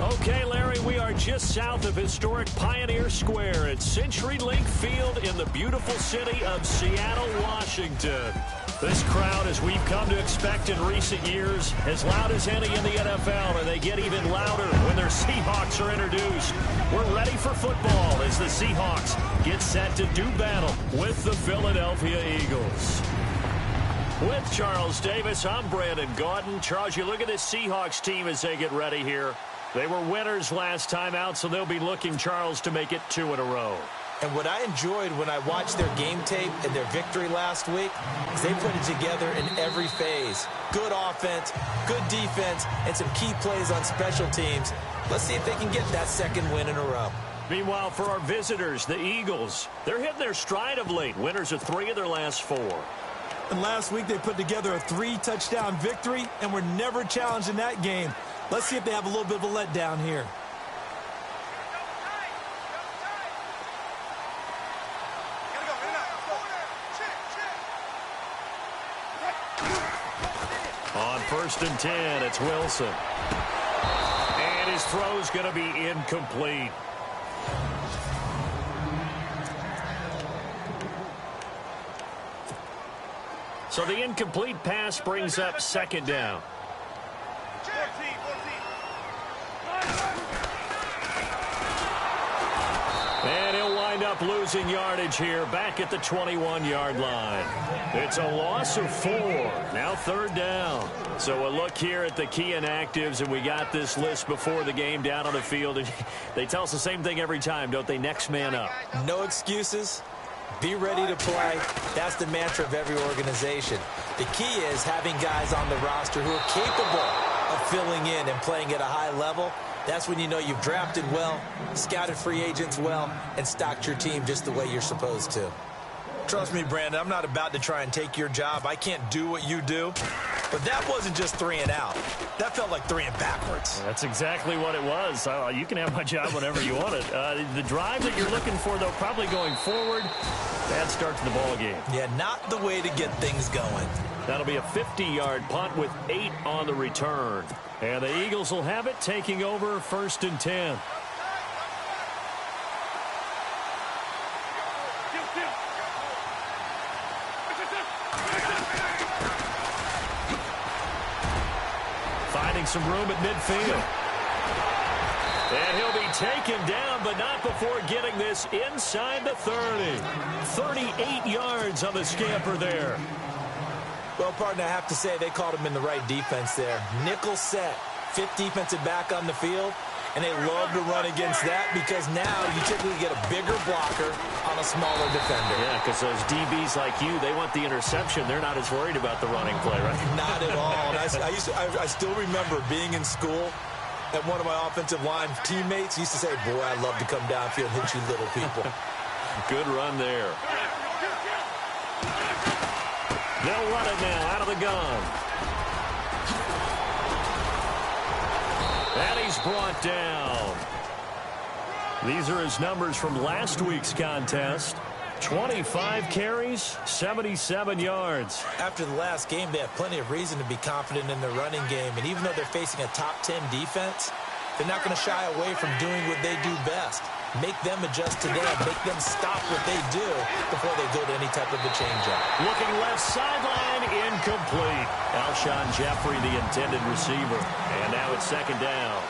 Okay, Larry, we are just south of historic Pioneer Square at CenturyLink Field in the beautiful city of Seattle, Washington. This crowd, as we've come to expect in recent years, as loud as any in the NFL, and they get even louder when their Seahawks are introduced. We're ready for football as the Seahawks get set to do battle with the Philadelphia Eagles. With Charles Davis, I'm Brandon Gaudin. Charles, you look at this Seahawks team as they get ready here. They were winners last time out, so they'll be looking, Charles, to make it 2 in a row. And what I enjoyed when I watched their game tape and their victory last week is they put it together in every phase. Good offense, good defense, and some key plays on special teams. Let's see if they can get that second win in a row. Meanwhile, for our visitors, the Eagles, they're hitting their stride of late. Winners of 3 of their last 4. And last week they put together a 3-touchdown victory and were never challenged in that game. Let's see if they have a little bit of a letdown here. On 1st and 10, it's Wilson. And his throw's going to be incomplete. So the incomplete pass brings up 2nd down. And he'll wind up losing yardage here back at the 21-yard line. It's a loss of 4. Now 3rd down. So a look here at the key inactives, and we got this list before the game down on the field. And they tell us the same thing every time, don't they? Next man up. No excuses. Be ready to play. That's the mantra of every organization. The key is having guys on the roster who are capable of filling in and playing at a high level. That's when you know you've drafted well, scouted free agents well, and stocked your team just the way you're supposed to. Trust me, Brandon, I'm not about to try and take your job. I can't do what you do. But that wasn't just 3 and out. That felt like 3 and backwards. That's exactly what it was. You can have my job whenever you want it. The drive that you're looking for, though, probably going forward, bad start to the ball game. Yeah, not the way to get things going. That'll be a 50-yard punt with 8 on the return. And the Eagles will have it, taking over 1st and 10. Finding some room at midfield. And he'll be taken down, but not before getting this inside the 30. 38 yards on the scamper there. Well, partner, I have to say they called him in the right defense there. Nickel set, 5th defensive back on the field, and they love to run against that because now you typically get a bigger blocker on a smaller defender. Yeah, because those DBs like you, they want the interception. They're not as worried about the running play, right? Not at all. And I still remember being in school, and one of my offensive line teammates used to say, boy, I'd love to come downfield and hit you little people. Good run there. They'll run it now out of the gun. And he's brought down. These are his numbers from last week's contest. 25 carries, 77 yards. After the last game, they have plenty of reason to be confident in their running game. And even though they're facing a top 10 defense, they're not going to shy away from doing what they do best. Make them adjust to them. Make them stop what they do before they go to any type of a change-up. Looking left sideline, incomplete. Alshon Jeffrey, the intended receiver. And now it's 2nd down.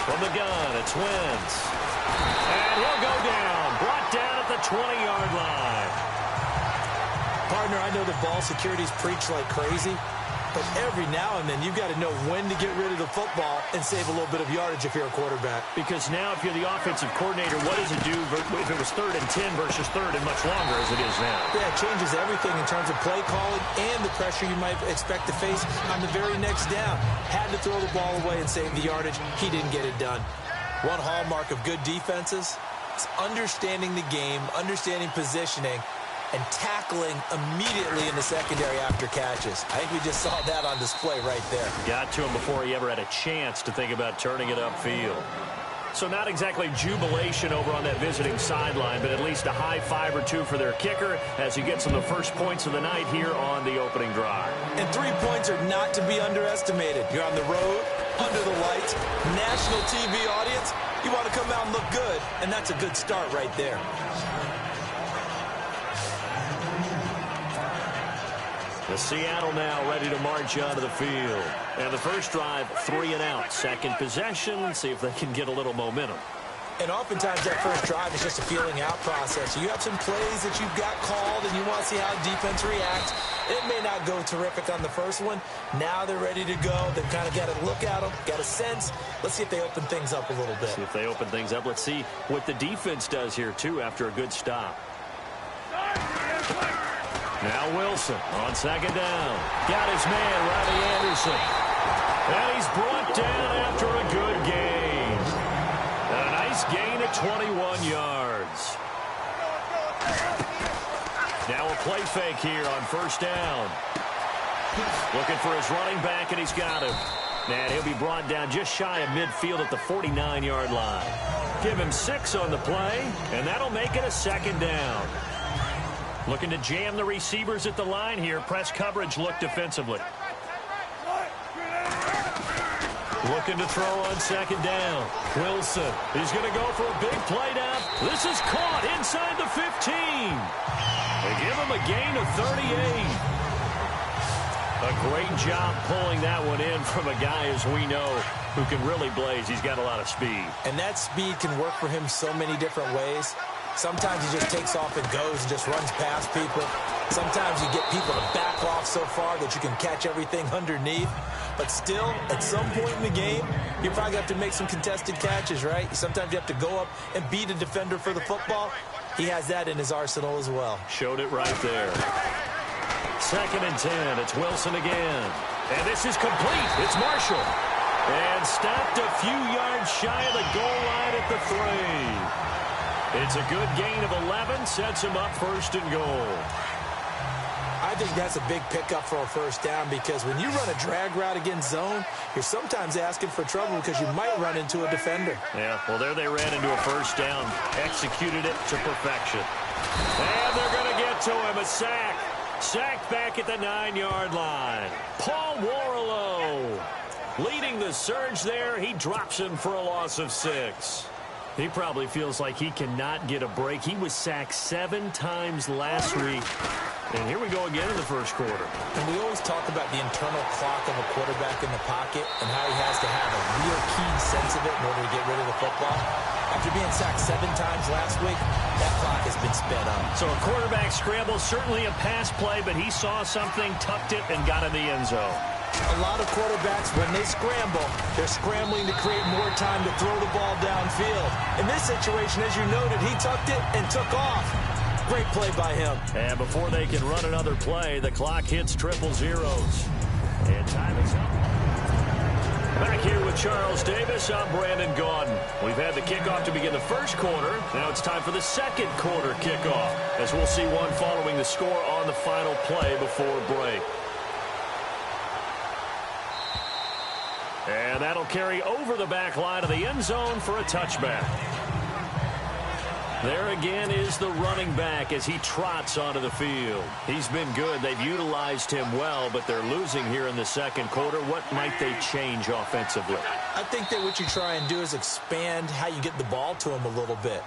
From the gun, it's Wentz. And he'll go down. Brought down at the 20-yard line. Partner, I know the ball security's preached like crazy, but every now and then you've got to know when to get rid of the football and save a little bit of yardage if you're a quarterback. Because now if you're the offensive coordinator, what does it do if it was 3rd and 10 versus 3rd and much longer as it is now? Yeah, it changes everything in terms of play calling and the pressure you might expect to face on the very next down. Had to throw the ball away and save the yardage. He didn't get it done. One hallmark of good defenses is understanding the game, understanding positioning, and tackling immediately in the secondary after catches. I think we just saw that on display right there. Got to him before he ever had a chance to think about turning it upfield. So not exactly jubilation over on that visiting sideline, but at least a high five or two for their kicker as he gets them the first points of the night here on the opening drive. And 3 points are not to be underestimated. You're on the road, under the lights, national TV audience. You want to come out and look good, and that's a good start right there. The Seattle now ready to march onto the field. And the first drive, 3 and out. Second possession, see if they can get a little momentum. And oftentimes that first drive is just a feeling out process. You have some plays that you've got called and you want to see how defense reacts. It may not go terrific on the first one. Now they're ready to go. They've kind of got to look at them, got a sense. Let's see if they open things up a little bit. See if they open things up. Let's see what the defense does here, too, after a good stop. Now Wilson on second down. Got his man, Riley Anderson. And he's brought down after a good gain. And a nice gain of 21 yards. Now a play fake here on first down. Looking for his running back, and he's got him. And he'll be brought down just shy of midfield at the 49-yard line. Give him 6 on the play, and that'll make it a second down. Looking to jam the receivers at the line here. Press coverage look defensively. Looking to throw on second down. Wilson. He's going to go for a big play down. This is caught inside the 15. They give him a gain of 38. A great job pulling that one in from a guy, as we know, who can really blaze. He's got a lot of speed. And that speed can work for him so many different ways. Sometimes he just takes off and goes and just runs past people. Sometimes you get people to back off so far that you can catch everything underneath. But still, at some point in the game, you probably have to make some contested catches, right? Sometimes you have to go up and beat a defender for the football. He has that in his arsenal as well. Showed it right there. Second and 10. It's Wilson again. And this is complete. It's Marshall. And stopped a few yards shy of the goal line at the 3. It's a good gain of 11, sets him up first and goal. I think that's a big pickup for a first down because when you run a drag route against zone, you're sometimes asking for trouble because you might run into a defender. Yeah, well, there they ran into a first down, executed it to perfection. And they're going to get to him, a sack. Sacked back at the 9-yard line. Paul Warlow leading the surge there. He drops him for a loss of 6. He probably feels like he cannot get a break. He was sacked 7 times last week. And here we go again in the first quarter. And we always talk about the internal clock of a quarterback in the pocket and how he has to have a real keen sense of it in order to get rid of the football. After being sacked 7 times last week, that clock has been sped up. So a quarterback scramble, certainly a pass play, but he saw something, tucked it, and got in the end zone. A lot of quarterbacks, when they scramble, they're scrambling to create more time to throw the ball downfield. In this situation, as you noted, he tucked it and took off. Great play by him. And before they can run another play, the clock hits triple zeros. And time is up. Back here with Charles Davis, I'm Brandon Gaudin. We've had the kickoff to begin the first quarter. Now it's time for the second quarter kickoff, as we'll see one following the score on the final play before break. And that'll carry over the back line of the end zone for a touchback. There again is the running back as he trots onto the field. He's been good. They've utilized him well, but they're losing here in the second quarter. What might they change offensively? I think that what you try and do is expand how you get the ball to him a little bit.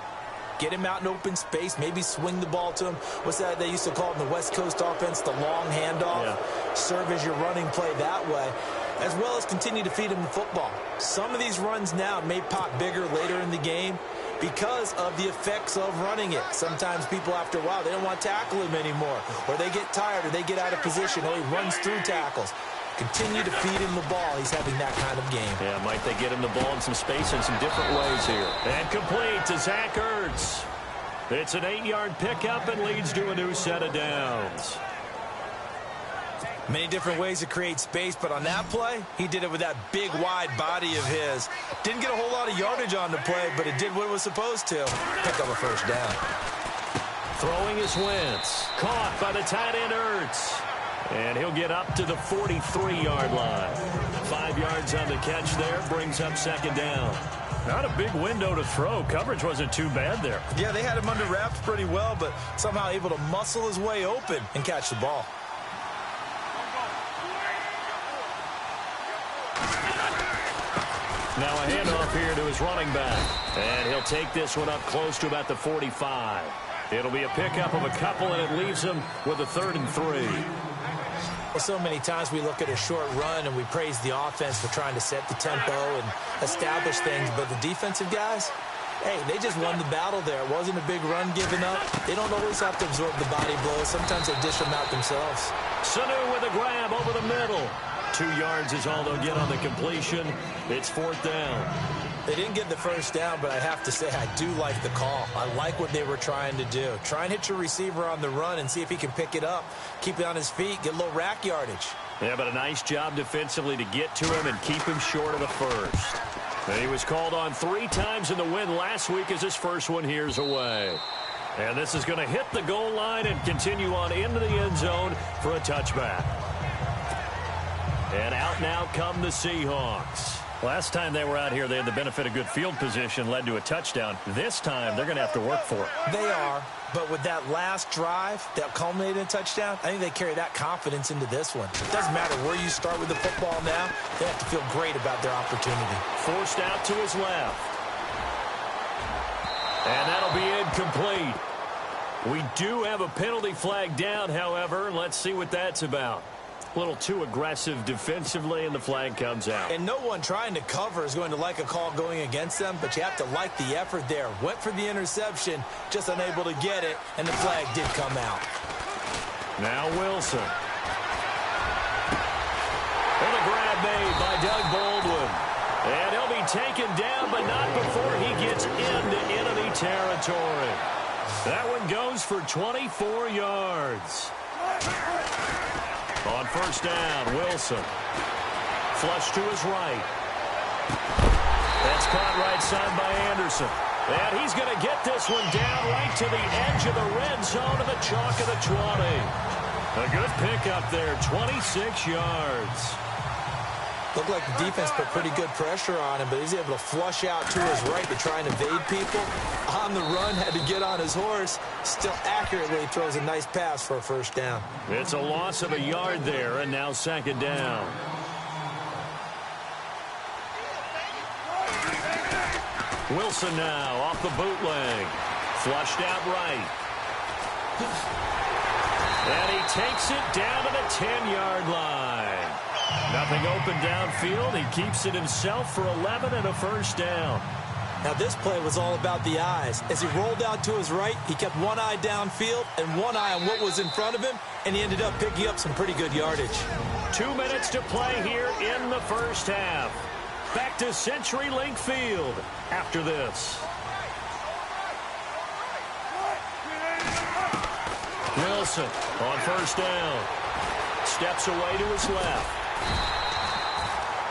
Get him out in open space, maybe swing the ball to him. What's that they used to call it in the West Coast offense, the long handoff? Yeah. Serve as your running play that way, as well as continue to feed him the football. Some of these runs now may pop bigger later in the game because of the effects of running it. Sometimes people, after a while, they don't want to tackle him anymore, or they get tired, or they get out of position, or he runs through tackles. Continue to feed him the ball. He's having that kind of game. Yeah, might they get him the ball in some space in some different ways here. And complete to Zach Ertz. It's an 8-yard pickup and leads to a new set of downs. Many different ways to create space, but on that play, he did it with that big, wide body of his. Didn't get a whole lot of yardage on the play, but it did what it was supposed to. Pick up a first down. Throwing is Wentz. Caught by the tight end Ertz. And he'll get up to the 43-yard line. 5 yards on the catch there, brings up second down. Not a big window to throw. Coverage wasn't too bad there. Yeah, they had him under wraps pretty well, but somehow able to muscle his way open and catch the ball. Now a handoff here to his running back. And he'll take this one up close to about the 45. It'll be a pickup of a couple, and it leaves him with a 3rd and 3. Well, so many times we look at a short run and we praise the offense for trying to set the tempo and establish things, but the defensive guys, hey, they just won the battle there. It wasn't a big run given up. They don't always have to absorb the body blows. Sometimes they dish them out themselves. Sanu with a grab over the middle. 2 yards is all they'll get on the completion. It's 4th down. They didn't get the first down, but I have to say I do like the call. I like what they were trying to do. Try and hit your receiver on the run and see if he can pick it up. Keep it on his feet, get a little rack yardage. Yeah, but a nice job defensively to get to him and keep him short of the first. And he was called on 3 times in the win last week as his first one here's away. And this is going to hit the goal line and continue on into the end zone for a touchback. And out now come the Seahawks. Last time they were out here, they had the benefit of good field position, led to a touchdown. This time, they're going to have to work for it. They are, but with that last drive that culminated in a touchdown, I think they carry that confidence into this one. It doesn't matter where you start with the football now. They have to feel great about their opportunity. Forced out to his left. And that'll be incomplete. We do have a penalty flag down, however. Let's see what that's about. A little too aggressive defensively, and the flag comes out. And no one trying to cover is going to like a call going against them, but you have to like the effort there. Went for the interception, just unable to get it, and the flag did come out. Now Wilson. And a grab made by Doug Baldwin. And he'll be taken down, but not before he gets into enemy territory. That one goes for 24 yards. On first down, Wilson. Flush to his right. That's caught right side by Anderson. And he's going to get this one down right to the edge of the red zone of the chalk of the 20. A good pickup there, 26 yards. Looked like the defense put pretty good pressure on him, but he's able to flush out to his right to try and evade people. On the run, had to get on his horse. Still accurately throws a nice pass for a first down. It's a loss of a yard there, and now 2nd down. Wilson now off the bootleg. Flushed out right. And he takes it down to the 10-yard line. Nothing open downfield. He keeps it himself for 11 and a first down. Now this play was all about the eyes. As he rolled out to his right, he kept one eye downfield and one eye on what was in front of him, and he ended up picking up some pretty good yardage. 2 minutes to play here in the first half. Back to CenturyLink Field after this. Wilson on first down. Steps away to his left.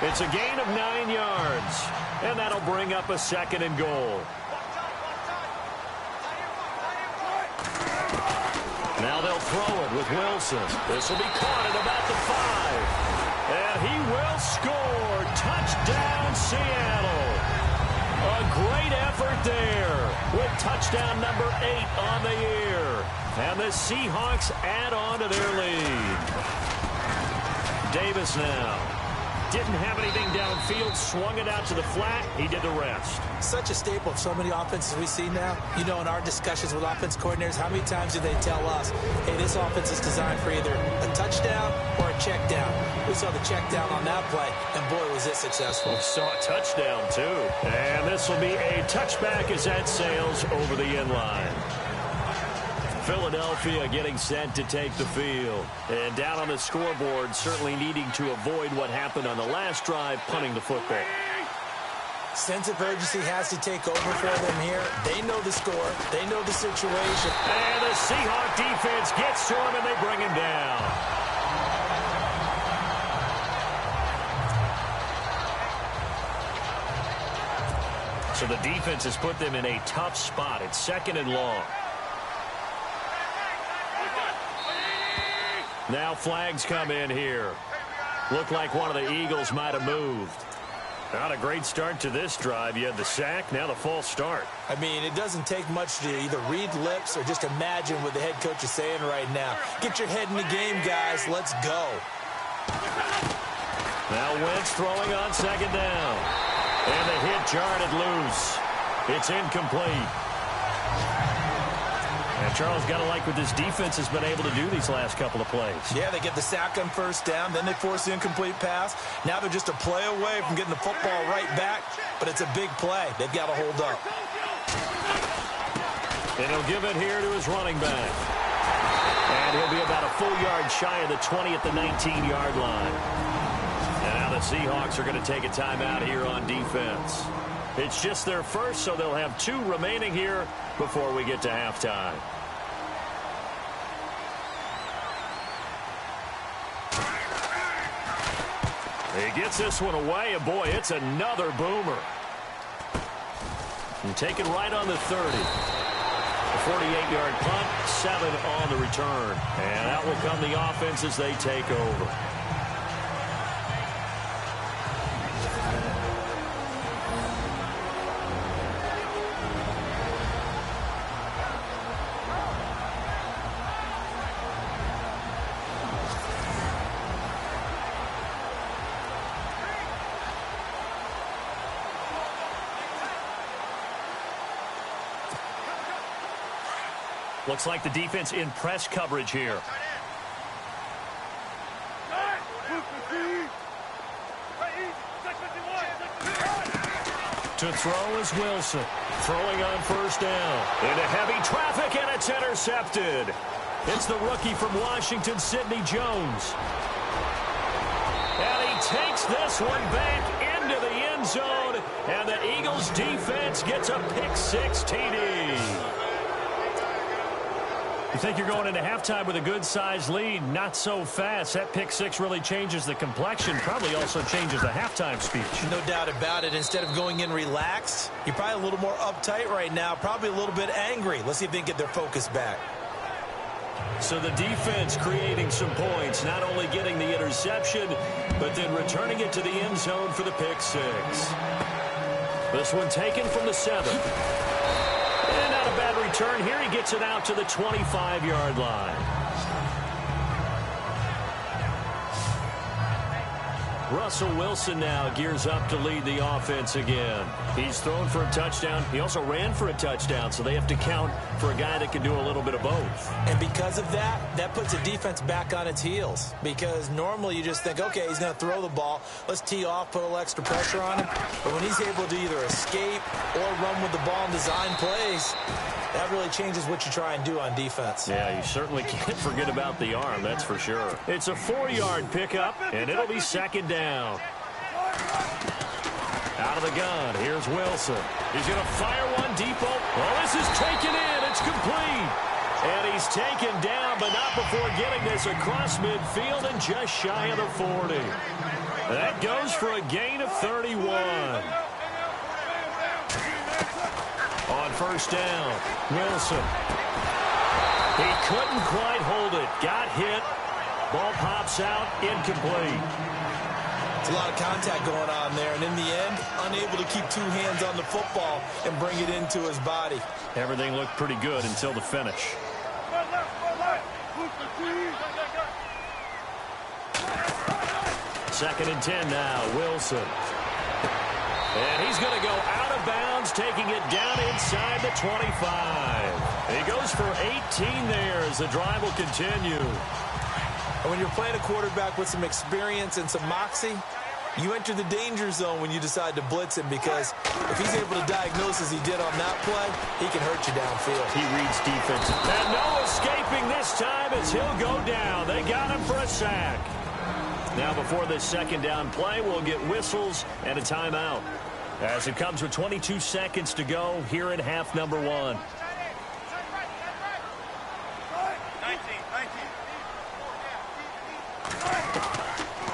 It's a gain of 9 yards, and that'll bring up a 2nd and goal. Now they'll throw it with Wilson. This will be caught at about the 5. And he will score. Touchdown, Seattle. A great effort there with touchdown number 8 on the year. And the Seahawks add on to their lead. Davis now. Didn't have anything downfield, swung it out to the flat. He did the rest. Such a staple of so many offenses we see now. You know, in our discussions with offense coordinators, how many times do they tell us, hey, this offense is designed for either a touchdown or a check down. We saw the check down on that play, and boy, was it successful. We saw a touchdown, too. And this will be a touchback as that sails over the end line. Philadelphia getting set to take the field. And down on the scoreboard, certainly needing to avoid what happened on the last drive, punting the football. Sense of urgency has to take over for them here. They know the score. They know the situation. And the Seahawk defense gets to him, and they bring him down. So the defense has put them in a tough spot. It's 2nd and long. Now flags come in here. Looked like one of the Eagles might have moved. Not a great start to this drive. You had the sack, now the false start. I mean, it doesn't take much to either read lips or just imagine what the head coach is saying right now. Get your head in the game, guys. Let's go. Now Wentz throwing on second down. And the hit jarred it loose. It's incomplete. And Charles, got to like what this defense has been able to do these last couple of plays. Yeah, they get the sack on first down, then they force the incomplete pass. Now they're just a play away from getting the football right back, but it's a big play. They've got to hold up. And he'll give it here to his running back. And he'll be about a full yard shy of the 20 at the 19-yard line. And now the Seahawks are going to take a timeout here on defense. It's just their first, so they'll have 2 remaining here before we get to halftime. He gets this one away, and boy, it's another boomer. And take it right on the 30. A 48-yard punt, 7 on the return. And out will come the offense as they take over. Looks like the defense in press coverage here. To throw is Wilson. Throwing on first down. Into heavy traffic, and it's intercepted. It's the rookie from Washington, Sidney Jones. And he takes this one back into the end zone. And the Eagles defense gets a pick-6 TD. You think you're going into halftime with a good-sized lead. Not so fast. That pick-6 really changes the complexion. Probably also changes the halftime speech. No doubt about it. Instead of going in relaxed, you're probably a little more uptight right now. Probably a little bit angry. Let's see if they can get their focus back. So the defense creating some points. Not only getting the interception, but then returning it to the end zone for the pick-6. This one taken from the 7. And not a bad return here. He gets it out to the 25-yard line. Russell Wilson now gears up to lead the offense again. He's thrown for a touchdown. He also ran for a touchdown, so they have to count for a guy that can do a little bit of both. And because of that, that puts the defense back on its heels. Because normally you just think, okay, he's going to throw the ball. Let's tee off, put a little extra pressure on him. But when he's able to either escape or run with the ball and design plays, that really changes what you try and do on defense. Yeah, you certainly can't forget about the arm, that's for sure. It's a 4-yard pickup, and it'll be second down. Out of the gun, here's Wilson. He's going to fire one deep. Well, this is taken in. It's complete. And he's taken down, but not before getting this across midfield and just shy of the 40. That goes for a gain of 31. On first down, Wilson. He couldn't quite hold it. Got hit. Ball pops out, incomplete. It's a lot of contact going on there, and in the end, unable to keep 2 hands on the football and bring it into his body. Everything looked pretty good until the finish. Second and 10 now, Wilson. And he's going to go out of bounds, taking it down inside the 25. He goes for 18 there as the drive will continue. And when you're playing a quarterback with some experience and some moxie, you enter the danger zone when you decide to blitz him, because if he's able to diagnose as he did on that play, he can hurt you downfield. He reads defense. And no escaping this time as he'll go down. They got him for a sack. Now before this second down play, we'll get whistles and a timeout, as it comes with 22 seconds to go here in half number 1.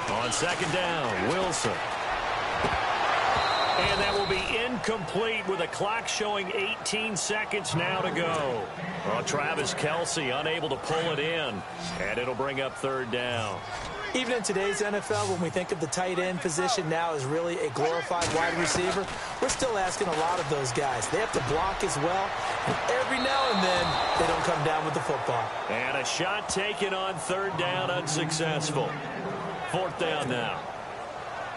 On second down, Wilson. And that will be incomplete with the clock showing 18 seconds now to go. Well, Travis Kelce unable to pull it in, and it'll bring up third down. Even in today's NFL, when we think of the tight end position now as really a glorified wide receiver, we're still asking a lot of those guys. They have to block as well, and every now and then they don't come down with the football. And a shot taken on third down, unsuccessful. Fourth down now.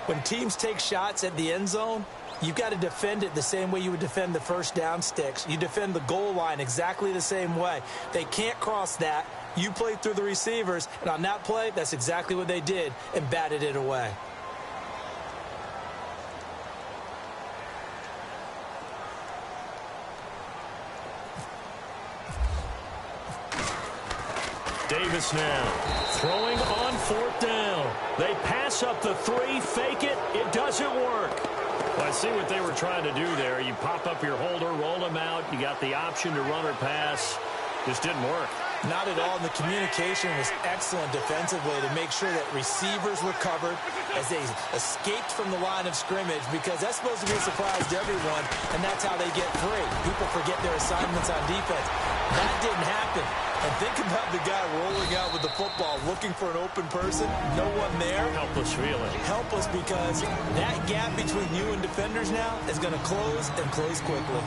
When teams take shots at the end zone, you've got to defend it the same way you would defend the first down sticks. You defend the goal line exactly the same way. They can't cross that. You play through the receivers, and on that play, that's exactly what they did and batted it away. Davis now throwing on fourth down. They pass up the three, fake it. It doesn't work. Well, I see what they were trying to do there. You pop up your holder, roll him out. You got the option to run or pass. Just didn't work. Not at all. And the communication was excellent defensively to make sure that receivers were covered as they escaped from the line of scrimmage, because that's supposed to be a surprise to everyone, and that's how they get free. People forget their assignments on defense. That didn't happen. And think about the guy rolling out with the football, looking for an open person, no one there. Helpless feeling. Helpless, because that gap between you and defenders now is going to close and close quickly.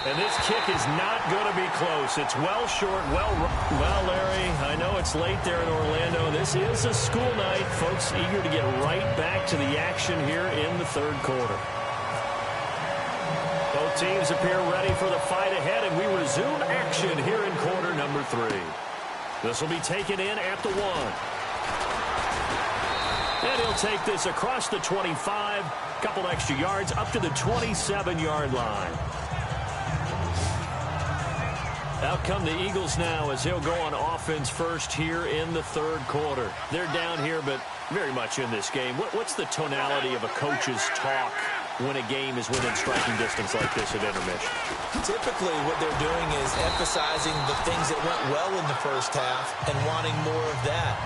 And this kick is not going to be close. It's well short, well, Larry, I know it's late there in Orlando. This is a school night. Folks eager to get right back to the action here in the third quarter. Both teams appear ready for the fight ahead, and we resume action here in quarter number 3. This will be taken in at the 1. And he'll take this across the 25, couple extra yards up to the 27-yard line. Out come the Eagles now as he'll go on offense first here in the third quarter. They're down here, but very much in this game. What's the tonality of a coach's talk when a game is within striking distance like this at intermission? Typically, what they're doing is emphasizing the things that went well in the first half and wanting more of that.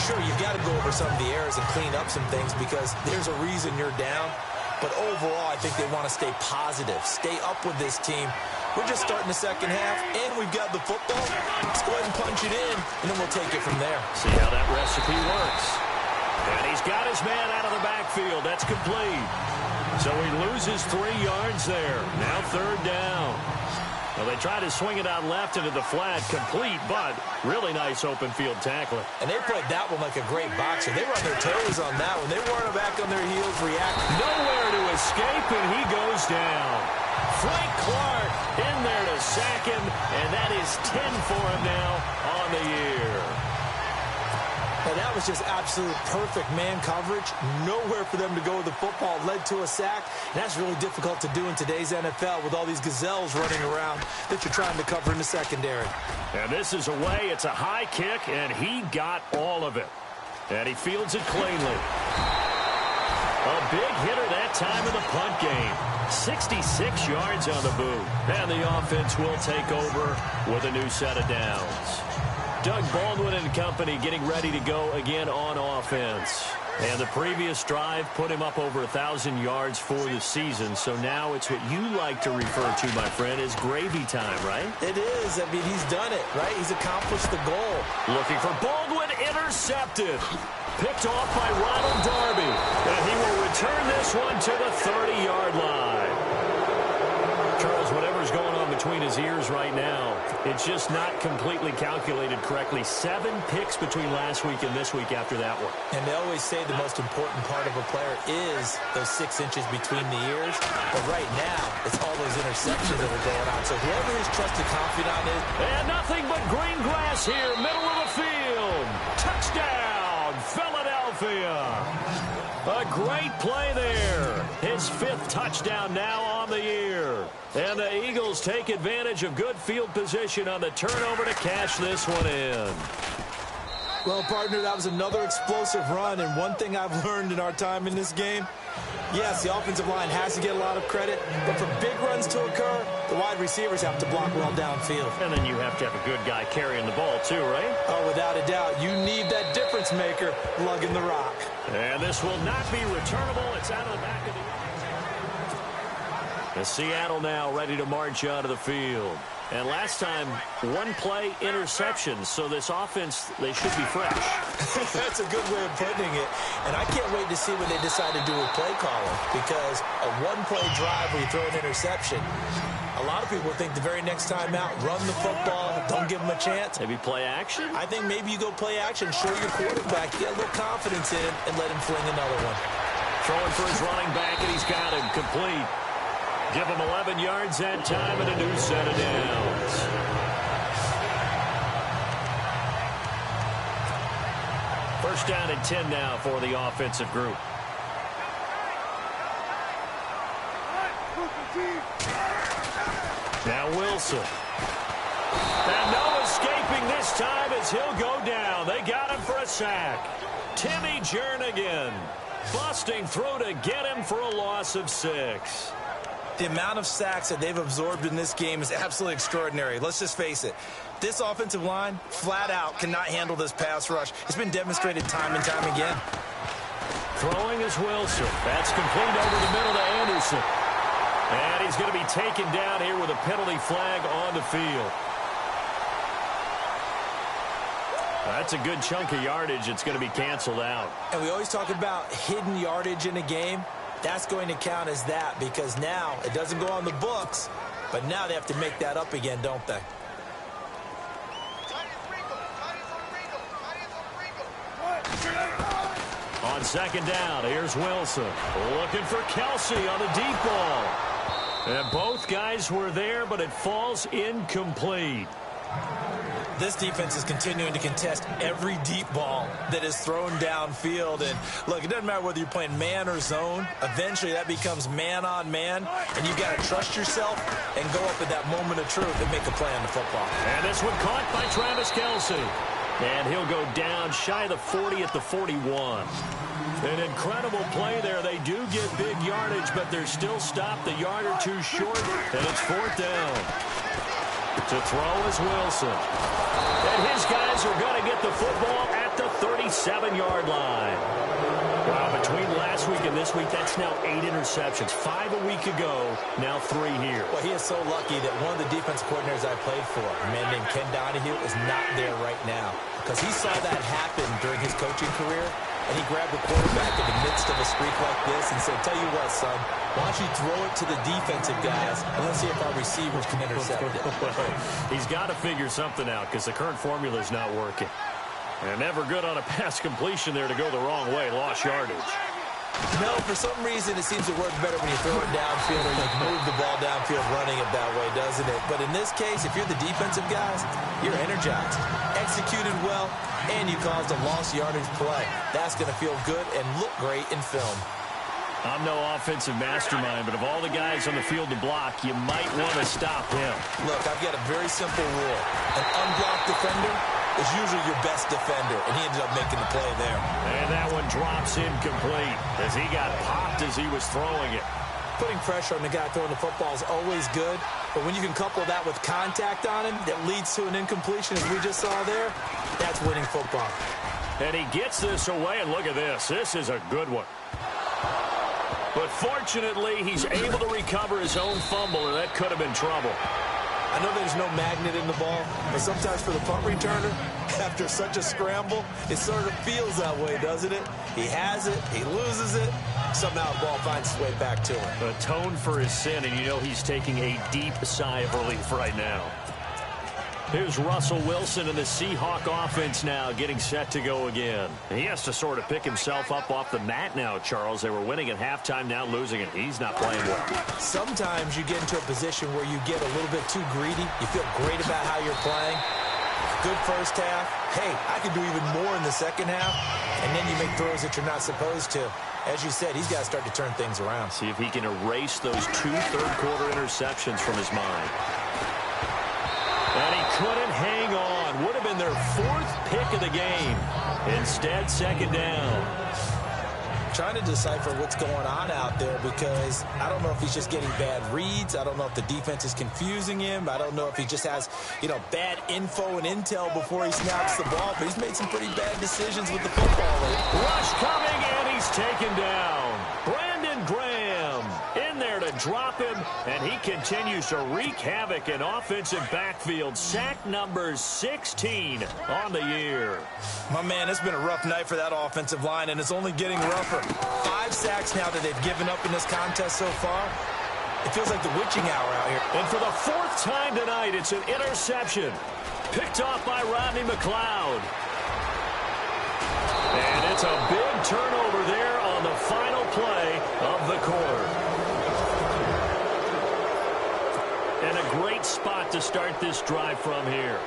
Sure, you've got to go over some of the errors and clean up some things because there's a reason you're down. But overall, I think they want to stay positive, stay up with this team. We're just starting the second half, and we've got the football. Let's go ahead and punch it in, and then we'll take it from there. See how that recipe works. And he's got his man out of the backfield. That's complete. So he loses 3 yards there. Now third down. Well, they try to swing it out left into the flat, complete, but really nice open field tackling. And they played that one like a great boxer. They were on their toes on that one. They weren't back on their heels, reacting. Nowhere to escape, and he goes down. Frank Clark in there to sack him, and that is 10 for him now on the year. And that was just absolute perfect man coverage. Nowhere for them to go with the football. Led to a sack. And that's really difficult to do in today's NFL with all these gazelles running around that you're trying to cover in the secondary. And this is away. It's a high kick, and he got all of it. And he fields it cleanly. A big hitter that time in the punt game. 66 yards on the boot. And the offense will take over with a new set of downs. Doug Baldwin and company getting ready to go again on offense. And the previous drive put him up over 1,000 yards for the season. So now it's what you like to refer to, my friend, as gravy time, right? It is. I mean, he's done it, right? He's accomplished the goal. Looking for Baldwin, intercepted. Picked off by Ronald Darby. And he will return this one to the 30-yard line. Charles, whatever's going on between his ears right now, it's just not completely calculated correctly. 7 picks between last week and this week after that one. And they always say the most important part of a player is those 6 inches between the ears. But right now, it's all those interceptions that are going on. So whoever his trusted confidant is. And nothing but green grass here, middle of the field. Touchdown, Philadelphia. A great play there. His 5th touchdown now on the year. And the Eagles take advantage of good field position on the turnover to cash this one in. Well, partner, that was another explosive run. And one thing I've learned in our time in this game, Yes, the offensive line has to get a lot of credit, but for big runs to occur, the wide receivers have to block well downfield. And then you have to have a good guy carrying the ball too, right? Oh, without a doubt. You need that difference maker lugging the rock. And this will not be returnable. It's out of the back of the Seattle now ready to march out of the field. And last time, one-play interception. So this offense, they should be fresh. That's a good way of putting it. And I can't wait to see what they decide to do with play calling, because a one-play drive where you throw an interception, a lot of people think the very next time out, run the football, don't give them a chance. Maybe play action? I think maybe you go play action, show your quarterback, get a little confidence in him, and let him fling another one. Throwing for his running back, and he's got him complete. Give him 11 yards that time and a new set of downs. First down and 10 now for the offensive group. Now Wilson. And no escaping this time as he'll go down. They got him for a sack. Timmy Jernigan busting through to get him for a loss of 6. The amount of sacks that they've absorbed in this game is absolutely extraordinary. Let's just face it. This offensive line, flat out, cannot handle this pass rush. It's been demonstrated time and time again. Throwing is Wilson. That's complete over the middle to Anderson. And he's going to be taken down here with a penalty flag on the field. That's a good chunk of yardage. It's going to be canceled out. And we always talk about hidden yardage in a game. That's going to count as that, because now it doesn't go on the books, but now they have to make that up again, don't they? On second down, here's Wilson. Looking for Kelsey on the deep ball. And both guys were there, but it falls incomplete. This defense is continuing to contest every deep ball that is thrown downfield. And, look, it doesn't matter whether you're playing man or zone. Eventually, that becomes man-on-man, and you've got to trust yourself and go up at that moment of truth and make a play on the football. And this one caught by Travis Kelsey. And he'll go down shy of the 40 at the 41. An incredible play there. They do get big yardage, but they're still stopped a yard or two short, and it's fourth down. To throw is Wilson. And his guys are going to get the football at the 37-yard line. Wow, between last week and this week, that's now 8 interceptions. 5 a week ago, now 3 here. Well, he is so lucky that one of the defense coordinators I played for, a man named Ken Donahue, is not there right now, because he saw that happen during his coaching career, and he grabbed the quarterback in the midst of a streak like this and said, tell you what, son, why don't you throw it to the defensive guys, and let's see if our receivers can intercept it. He's got to figure something out, because the current formula is not working. And never good on a pass completion there to go the wrong way. Lost yardage. No, for some reason it seems to work better when you throw it downfield or you move the ball downfield running it that way, doesn't it? But in this case, if you're the defensive guys, you're energized, executed well, and you caused a lost yardage play. That's going to feel good and look great in film. I'm no offensive mastermind, but of all the guys on the field to block, you might want to stop him. Look, I've got a very simple rule. An unblocked defender is usually your best defender, and he ended up making the play there. And that one drops incomplete as he got popped as he was throwing it. Putting pressure on the guy throwing the football is always good, but when you can couple that with contact on him that leads to an incompletion, as we just saw there, that's winning football. And he gets this away, and look at this. This is a good one. But fortunately, he's able to recover his own fumble, and that could have been trouble. I know there's no magnet in the ball, but sometimes for the punt returner, after such a scramble, it sort of feels that way, doesn't it? He has it, he loses it, somehow the ball finds its way back to him. Atone for his sin, and you know he's taking a deep sigh of relief right now. Here's Russell Wilson and the Seahawk offense now getting set to go again. He has to sort of pick himself up off the mat now, Charles. They were winning at halftime, now losing it. He's not playing well. Sometimes you get into a position where you get a little bit too greedy. You feel great about how you're playing. Good first half. Hey, I could do even more in the second half. And then you make throws that you're not supposed to. As you said, he's got to start to turn things around. See if he can erase those 2 third-quarter interceptions from his mind. And he couldn't hang on. Would have been their 4th pick of the game. Instead, second down. trying to decipher what's going on out there because I don't know if he's just getting bad reads. I don't know if the defense is confusing him. I don't know if he just has, bad info and intel before he snaps the ball. But he's made some pretty bad decisions with the football. Rush coming, and he's taken down. Brandon Graham in there to drop him, and he continues to wreak havoc in offensive backfield. Sack number 16 on the year. My man, it's been a rough night for that offensive line, and it's only getting rougher. 5 sacks now that they've given up in this contest so far. It feels like the witching hour out here. And for the 4th time tonight, it's an interception. Picked off by Rodney McLeod. And it's a big turnover there on the final play of the quarter. And a great spot to start this drive from here.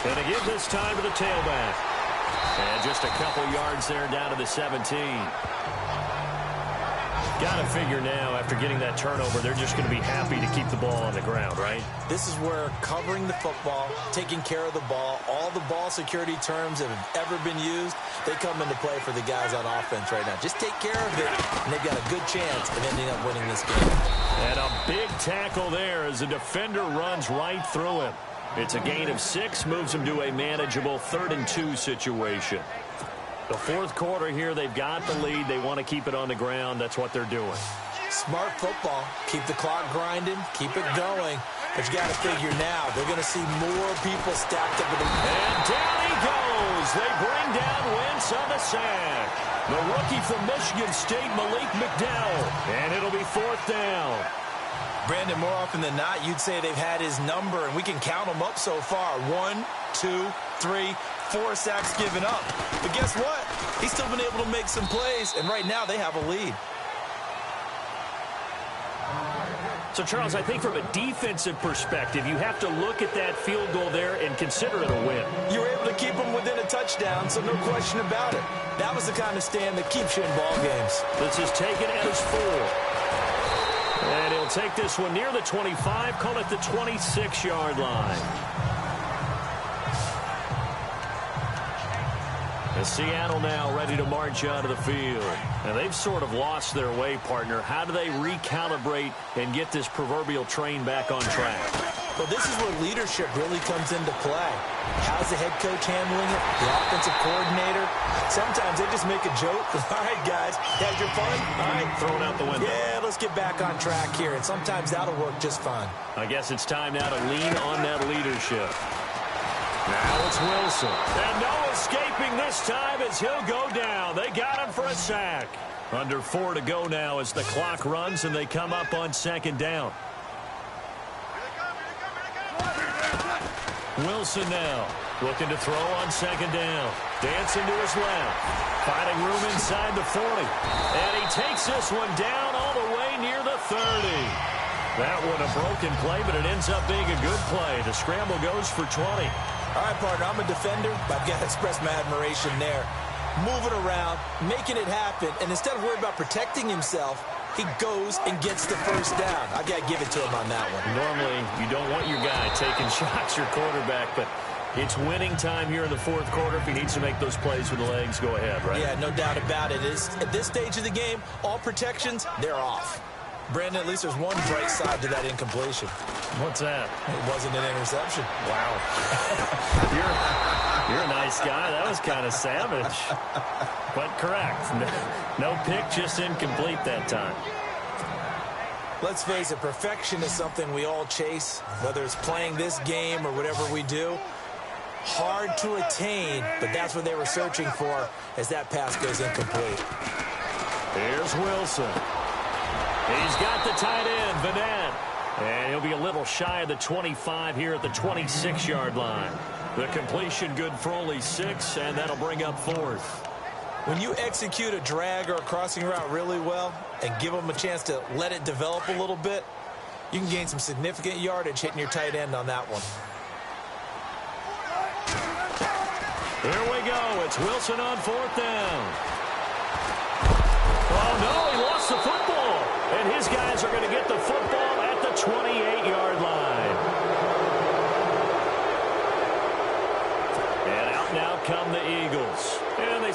And again this time to the tailback. And just a couple yards there down to the 17. Got to figure now, after getting that turnover, they're just going to be happy to keep the ball on the ground, right? This is where covering the football, taking care of the ball, all the ball security terms that have ever been used, they come into play for the guys on offense right now. Just take care of it, and they've got a good chance of ending up winning this game. And a big tackle there as the defender runs right through him. It's a gain of 6, moves him to a manageable 3rd and 2 situation. The 4th quarter here, they've got the lead. They want to keep it on the ground. That's what they're doing. Smart football. Keep the clock grinding. Keep it going. But you got to figure now, they're going to see more people stacked up. And down he goes. They bring down Wentz on the sack. The rookie from Michigan State, Malik McDowell. And it'll be 4th down. Brandon, more often than not, you'd say they've had his number, and we can count them up so far. 1, 2, 3, 4 sacks given up. But guess what? He's still been able to make some plays, and right now they have a lead. So, Charles, I think from a defensive perspective, you have to look at that field goal there and consider it a win. You were able to keep them within a touchdown, so no question about it. That was the kind of stand that keeps you in ball games. This is taken at his 4. And he'll take this one near the 25, call it the 26-yard line. And Seattle now ready to march out of the field. And they've sort of lost their way, partner. How do they recalibrate and get this proverbial train back on track? Well, this is where leadership really comes into play. How's the head coach handling it? The offensive coordinator? Sometimes they just make a joke. All right, guys, had your fun? All right. Throw it out the window. Yeah, let's get back on track here. And sometimes that'll work just fine. I guess it's time now to lean on that leadership. Now it's Wilson. And no escaping this time as he'll go down. They got him for a sack. Under 4 to go now as the clock runs and they come up on 2nd down. Wilson now looking to throw on 2nd down. Dancing to his left. Finding room inside the 40. And he takes this one down all the way near the 30. That one a broken play, but it ends up being a good play. The scramble goes for 20. All right, partner, I'm a defender, but I've got to express my admiration there. Moving around, making it happen, and instead of worrying about protecting himself, he goes and gets the 1st down. I've got to give it to him on that one. Normally, you don't want your guy taking shots, your quarterback, but it's winning time here in the 4th quarter. If he needs to make those plays with the legs, go ahead, right? Yeah, no doubt about it. At this stage of the game, all protections, they're off. Brandon, at least there's one bright side to that incompletion. What's that? It wasn't an interception. Wow. You're a nice guy. That was kind of savage. But correct. No pick, just incomplete that time. Let's face it, perfection is something we all chase, whether it's playing this game or whatever we do. Hard to attain, but that's what they were searching for as that pass goes incomplete. Here's Wilson. He's got the tight end, Vanette. And he'll be a little shy of the 25 here at the 26-yard line. The completion good for only 6, and that'll bring up 4th. When you execute a drag or a crossing route really well and give them a chance to let it develop a little bit, you can gain some significant yardage hitting your tight end on that one. Here we go. It's Wilson on 4th down. Oh, no, he lost the football. And his guys are going to get the football at the 28-yard line.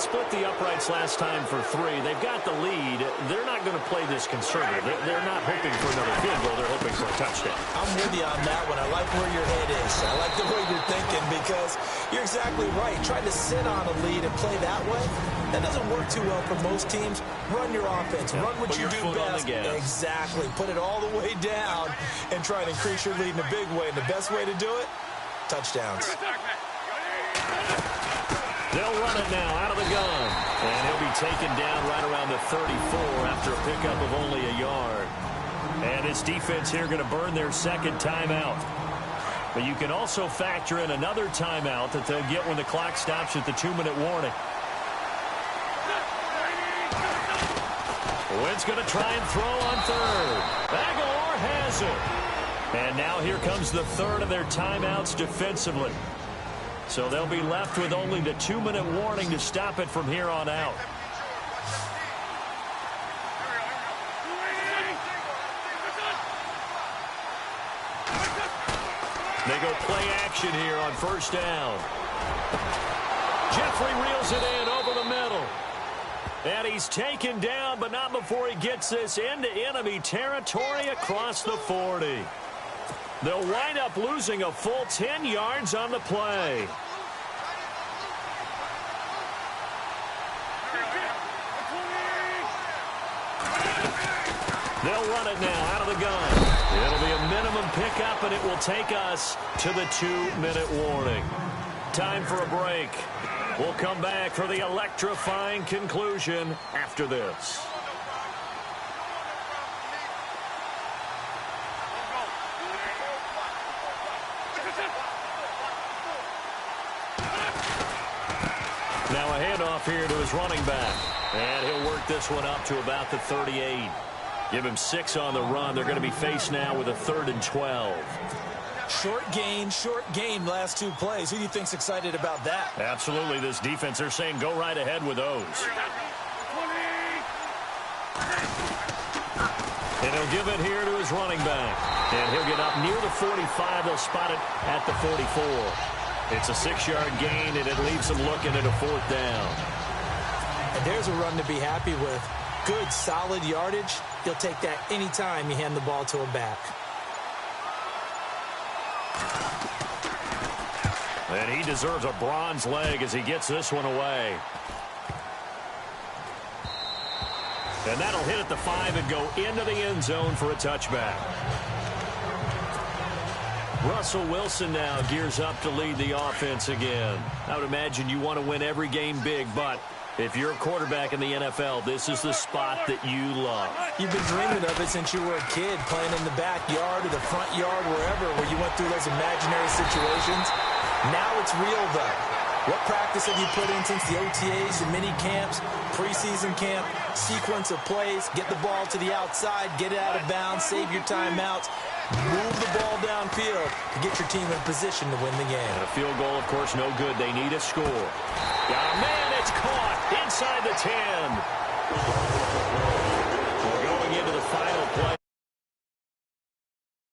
split the uprights last time for 3. They've got the lead. They're not going to play this conservative. They're not hoping for another field goal. They're hoping for a touchdown. I'm with you on that one. I like where your head is. I like the way you're thinking because you're exactly right. Trying to sit on a lead and play that way, that doesn't work too well for most teams. Run your offense. Run what you do best. Exactly. Put it all the way down and try and increase your lead in a big way. And the best way to do it, touchdowns. They'll run it now out of the gun. And he'll be taken down right around the 34 after a pickup of only a yard. And his defense here going to burn their second timeout. But you can also factor in another timeout that they'll get when the clock stops at the 2-minute warning. Wynn's going to try and throw on third. Aguilar has it. And now here comes the third of their timeouts defensively. So they'll be left with only the 2-minute warning to stop it from here on out. They go play action here on first down. Jeffrey reels it in over the middle. And he's taken down, but not before he gets this into enemy territory across the 40. They'll wind up losing a full 10 yards on the play. They'll run it now out of the gun. It'll be a minimum pickup, and it will take us to the 2-minute warning. Time for a break. We'll come back for the electrifying conclusion after this. Now a handoff here to his running back. And he'll work this one up to about the 38. Give him 6 on the run. They're going to be faced now with a 3rd and 12. Short gain last 2 plays. Who do you think's excited about that? Absolutely. This defense, they're saying go right ahead with those. And he'll give it here to his running back. And he'll get up near the 45. They'll spot it at the 44. It's a 6-yard gain, and it leaves them looking at a 4th down. And there's a run to be happy with. Good, solid yardage. He'll take that anytime you hand the ball to him back. And he deserves a bronze leg as he gets this one away. And that'll hit at the 5 and go into the end zone for a touchback. Russell Wilson now gears up to lead the offense again. I would imagine you want to win every game big, but if you're a quarterback in the NFL, this is the spot that you love. You've been dreaming of it since you were a kid, playing in the backyard or the front yard, wherever, where you went through those imaginary situations. Now it's real, though. What practice have you put in since the OTAs, the mini camps, preseason camp, sequence of plays, get the ball to the outside, get it out of bounds, save your timeouts, move the ball downfield to get your team in position to win the game. And a field goal, of course, no good. They need a score. Got a man, it's caught inside the 10.